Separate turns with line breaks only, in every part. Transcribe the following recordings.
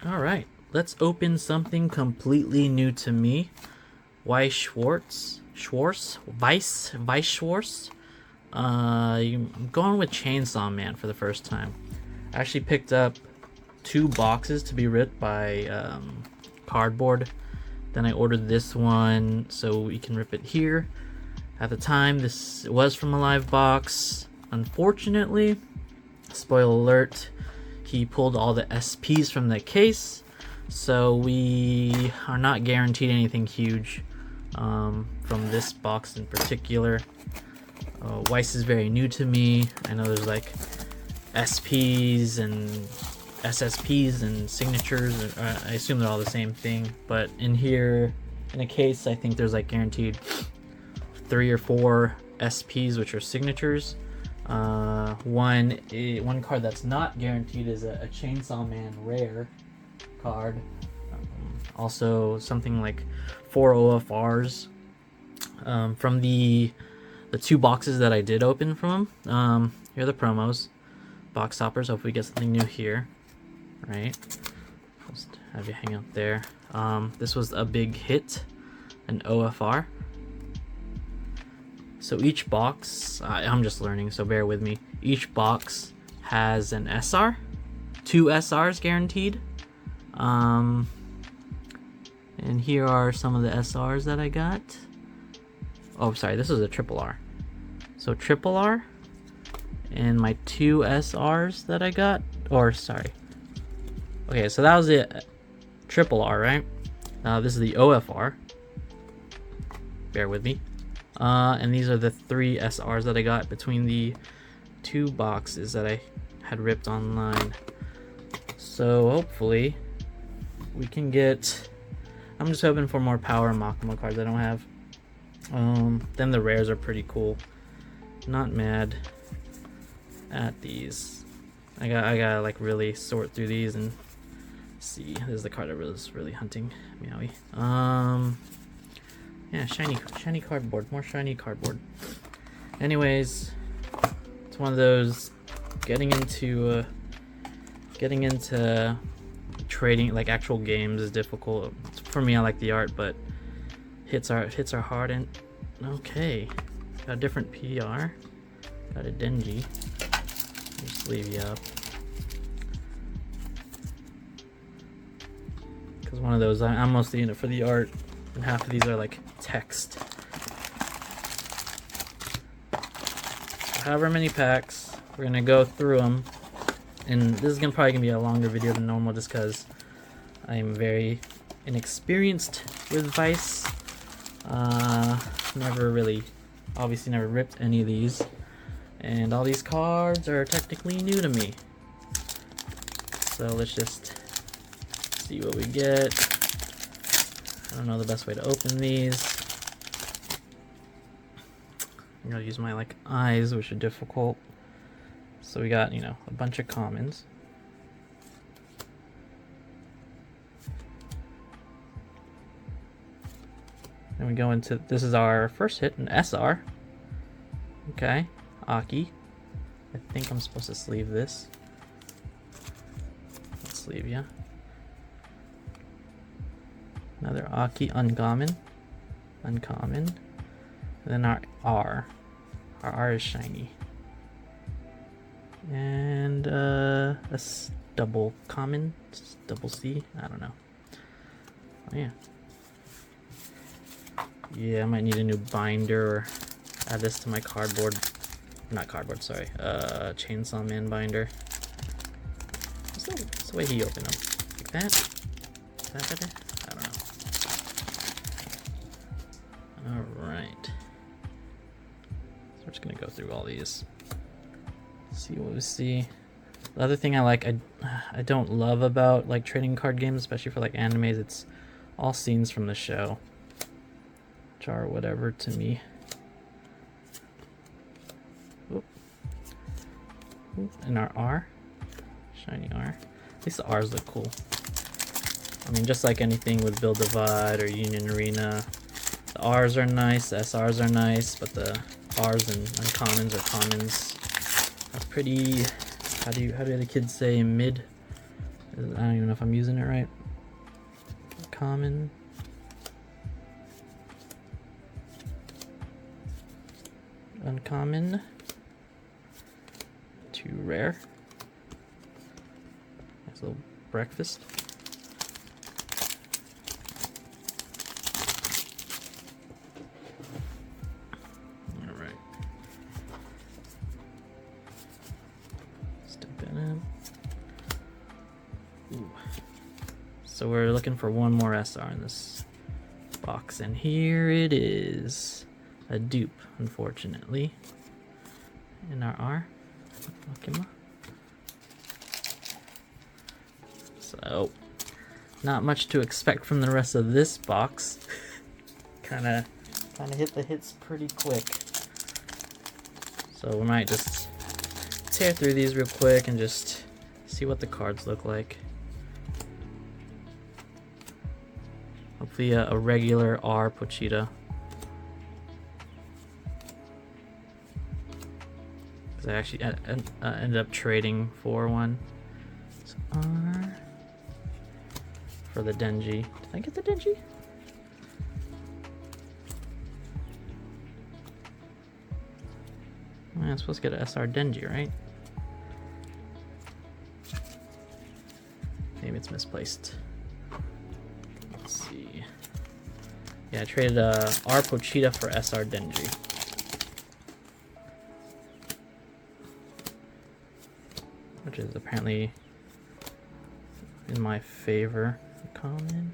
Alright, let's open something completely new to me. Weiss Schwarz? Weiss Schwarz? I'm going with Chainsaw Man for the first time. I actually picked up 2 boxes to be ripped by cardboard. Then I ordered this one so we can rip it here. At the time, this was from a live box. Unfortunately, spoiler alert, he pulled all the SPs from the case, so we are not guaranteed anything huge from this box in particular. Weiss is very new to me. I know there's like SPs and SSPs and signatures. I assume they're all the same thing, but in here, in a case, I think there's like guaranteed 3 or 4 SPs, which are signatures. One card that's not guaranteed is a Chainsaw Man rare card. Also something like 4 OFRs. From the 2 boxes that I did open from them. Here are the promos. Box toppers. Hope we get something new here. Right. Just have you hang out there. This was a big hit, an OFR. So each box, I'm just learning, so bear with me. Each box has an SR, 2 SRs guaranteed. And here are some of the SRs that I got. Oh, sorry, this is a triple R. So triple R, and my 2 SRs that I got, or sorry. Okay, so that was it, triple R, right? Now this is the OFR. Bear with me. And these are the 3 SRs that I got between the 2 boxes that I had ripped online. So hopefully we can get, I'm just hoping for more power Makima cards I don't have. Then the rares are pretty cool. Not mad at these. I gotta like really sort through these and see. This is the card I was really hunting. Meowie. Yeah, shiny cardboard. More shiny cardboard. Anyways, it's one of those getting into trading, like actual games, is difficult. For me, I like the art, but hits are hard. And okay, got a different PR. Got a Denji. Just leave you up. Because one of those, I'm mostly in it for the art. And half of these are like text. However many packs, we're gonna go through them, and this is probably gonna be a longer video than normal just because I'm very inexperienced with Weiss. Obviously never ripped any of these, and all these cards are technically new to me. So let's just see what we get. I don't know the best way to open these. I'm gonna use my like eyes, which are difficult. So we got, a bunch of commons. Then we go into, this is our first hit, an SR. Okay, Aki. I think I'm supposed to sleeve this. Let's sleeve ya. Another Aki uncommon. And then our R. Our R is shiny. And that's double common, double C. I don't know. Oh yeah. Yeah, I might need a new binder or add this to my cardboard. Not cardboard, sorry. Chainsaw Man binder. What's the way he opened them? Like that? Is that better? I don't know. Alright. So we're just gonna go through all these. See what we see. The other thing I don't love about like trading card games, especially for like animes, it's all scenes from the show. Which are whatever to me. Oop. Oop. And our R. Shiny R. At least the R's look cool. I mean, just like anything with Build Divide or Union Arena, the R's are nice, the SR's are nice, but the R's and uncommons or commons are pretty, how do the kids say, mid? I don't even know if I'm using it right. Common. Uncommon. 2 rare. Nice little breakfast. Alright. Step it in. Ooh. So we're looking for one more SR in this box, and here it is. A dupe, unfortunately. In our R. Okay. So, not much to expect from the rest of this box. Kinda hit the hits pretty quick. So we might just tear through these real quick and just see what the cards look like. Hopefully a regular R Pochita. Because I actually ended up trading for one. So R for the Denji. Did I get the Denji? I'm supposed to get an SR Denji, right? Maybe it's misplaced. Let's see. Yeah, I traded R Pochita for SR Denji. Which is apparently in my favor. Common.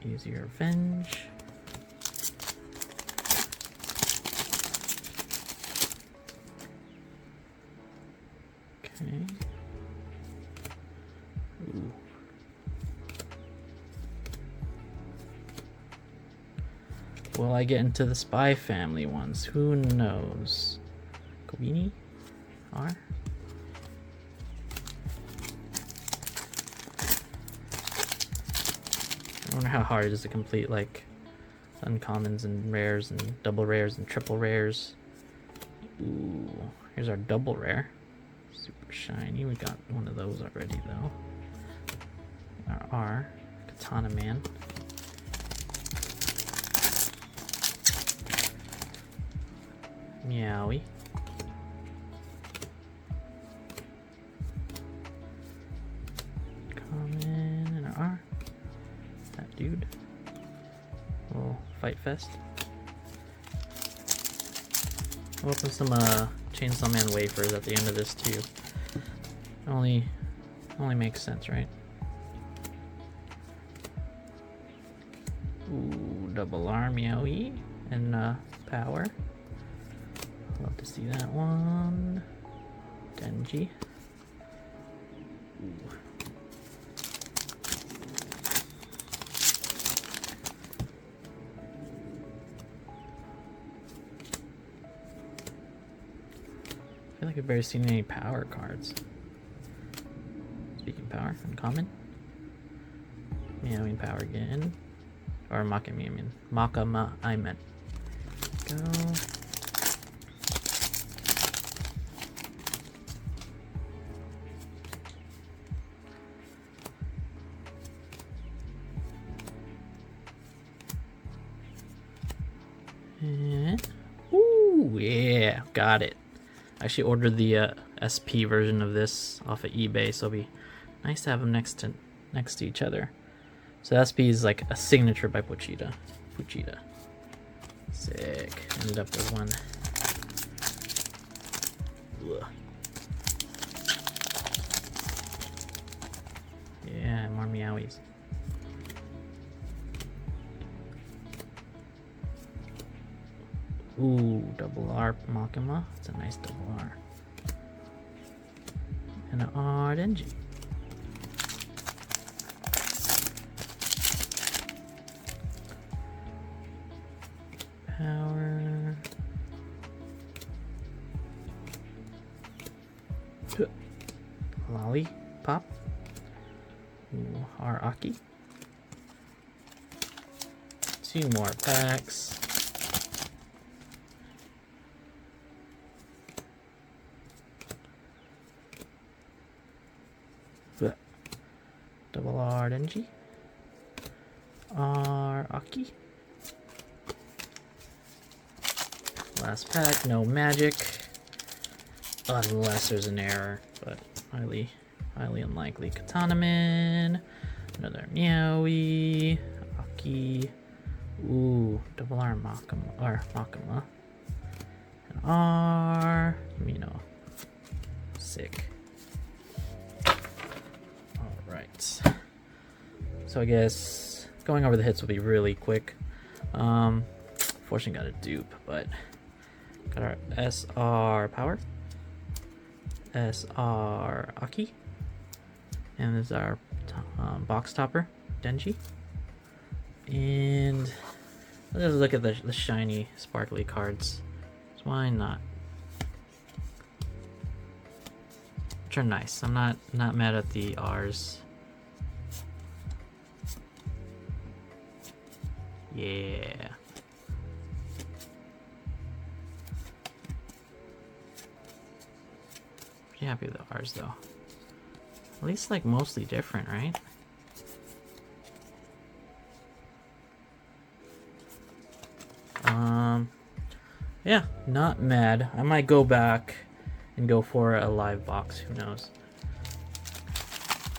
Use your revenge. Okay. Ooh. Will I get into the Spy Family ones? Who knows? Kobini? R? I wonder how hard it is to complete like uncommons and rares and double rares and triple rares. Ooh, here's our double rare. Super shiny. We got one of those already though. Our R, Katana Man. Meowie. Common and our R. That dude. Little fight fest. I'll open some Chainsaw Man wafers at the end of this too. Only makes sense, right? Ooh, double R Meowie and power. Love to see that one. Denji. Ooh. I feel like I've barely seen any power cards. Speaking power, uncommon. Meowing power again. Or Makami, I mean. Makama, I meant. Go. And, ooh, yeah, got it. I actually ordered the SP version of this off of eBay, so it'll be nice to have them next to each other. So SP is like a signature by Pochita. Sick. Ended up with one. Ugh. Yeah, more Meowies. Ooh, double R Makima. It's a nice double R. And an R Denji. Power. Lollipop. Ooh, R Aki. 2 more packs. Double R Denji. R Aki. Last pack, no magic. Unless there's an error, but highly unlikely. Katanaman. Another Meowie. Aki. Ooh, double R Makama. An R. Mino. Sick. Alright. So I guess going over the hits will be really quick. Fortunately got a dupe, but got our SR Power. SR Aki. And this is our box topper, Denji. And let's look at the shiny, sparkly cards. So why not? Which are nice. I'm not mad at the R's. Yeah. Pretty happy with the R's though. At least like mostly different, right? Yeah, not mad. I might go back and go for a live box, who knows.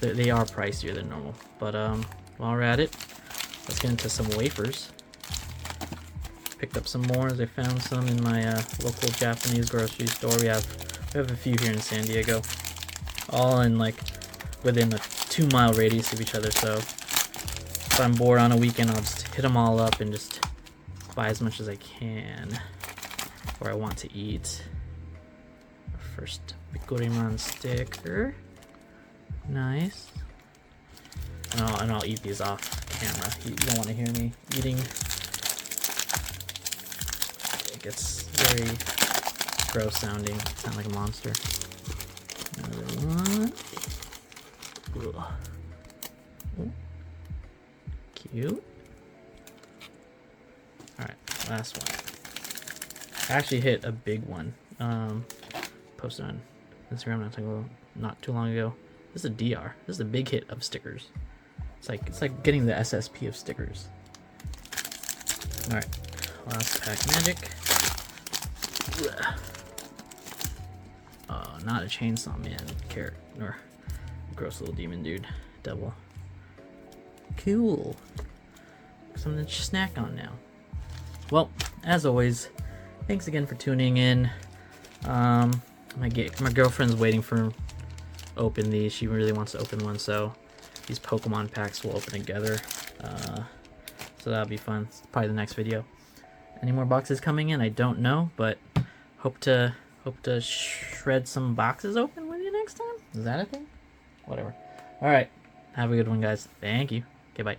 They are pricier than normal, but while we're at it, let's get into some wafers. Picked up some more as I found some in my local Japanese grocery store. We have a few here in San Diego, all in like within a 2-mile radius of each other, so if I'm bored on a weekend, I'll just hit them all up and just buy as much as I can, or I want to eat. First Bikuriman sticker, nice. And I'll eat these off camera. You don't want to hear me eating. It gets very gross sounding. Sound like a monster. Another one. Ugh. Ooh. Cute. Alright, last one. I actually hit a big one. Posted on Instagram not too long ago. This is a DR. This is a big hit of stickers. It's like getting the SSP of stickers. Alright. Last pack magic. Not a chainsaw man carrot or gross little demon dude. Double. Cool. Something to snack on now. Well, as always, thanks again for tuning in. My girlfriend's waiting for open these. She really wants to open one, so these Pokemon packs will open together. So that'll be fun. It's probably the next video. Any more boxes coming in? I don't know, but hope to shred some boxes open with you next time. Is that a thing? Whatever. All right. Have a good one, guys. Thank you. Okay, bye.